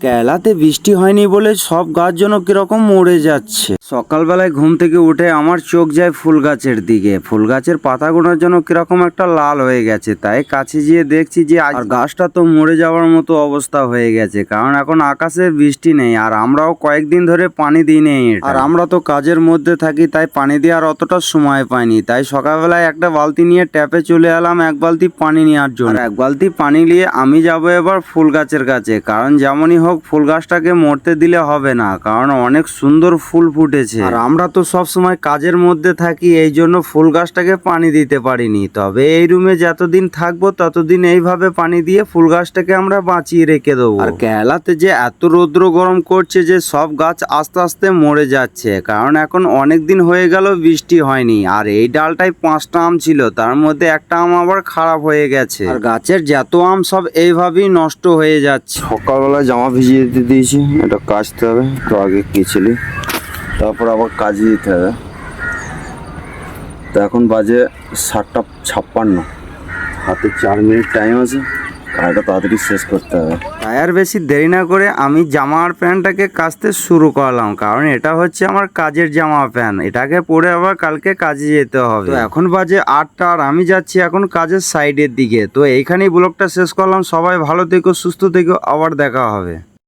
কেরালাতে বৃষ্টি হয়নি বলে সব গাছ যেন কিরকম মরে যাচ্ছে। সকালবেলায় ঘুম থেকে উঠে আমার চোখ যায় ফুল গাছের দিকে। ফুল গাছের পাতাগুলোর যেন কিরকম একটা লাল হয়ে গেছে, তাই কাছে গিয়ে দেখছি যে আর গাছটা তো মরে যাওয়ার মতো অবস্থা হয়ে গেছে, কারণ এখন আকাশে বৃষ্টি নেই আর আমরাও কয়েকদিন ধরে পানি দিই নেই। আর আমরা তো কাজের মধ্যে থাকি, তাই পানি দেওয়ার অতটা সময় পাইনি। তাই সকালবেলায় একটা বালতি নিয়ে ট্যাপে চলে এলাম এক বালতি পানি নেওয়ার জন্য। এক বালতি পানি নিয়ে আমি যাবো এবার ফুল গাছের কাছে, কারণ যেমনই হোক ফুল গাছটাকে মরতে দিলে হবে না, কারণ অনেক সুন্দর ফুল ফুটেছে। আর আমরা তো সব সময় কাজের মধ্যে থাকি, এই জন্য ফুল গাছটাকে পানি দিতে পারিনি। তবে এই রুমে যতদিন থাকবো ততদিন এইভাবে পানি দিয়ে ফুল গাছটাকে আমরা বাঁচিয়ে রেখে দেবো। আর কেরালাতে যে এত রৌদ্র গরম করছে যে সব গাছ আস্তে আস্তে মরে যাচ্ছে, কারণ এখন অনেক দিন হয়ে গেল বৃষ্টি হয়নি। আর এই ডালটায় 5টা আম ছিল, তার মধ্যে একটা আম আবার খারাপ হয়ে গেছে। আর গাছের যত আম সব এইভাবেই নষ্ট হয়ে যাচ্ছে। সকালবেলা জামা ভিজিয়ে দিতে দিয়েছি, এটা কাচতে হবে। তো আগে কেচেলি, তারপর আবার কাজে দিতে হবে। তো এখন বাজে 7:56, হাতে 4 মিনিট টাইম আছে, কাজটা তাড়াতাড়ি শেষ করতে হবে। তাই আর বেশি দেরি না করে আমি জামা আর প্যান্টটাকে কাচতে শুরু করলাম, কারণ এটা হচ্ছে আমার কাজের জামা প্যান্ট, এটাকে পরে আবার কালকে কাজে যেতে হবে। তো এখন বাজে 8টা আর আমি যাচ্ছি এখন কাজের সাইডের দিকে। তো এইখানেই ব্লগটা শেষ করলাম। সবাই ভালো থেকো, সুস্থ থেকো, আবার দেখা হবে।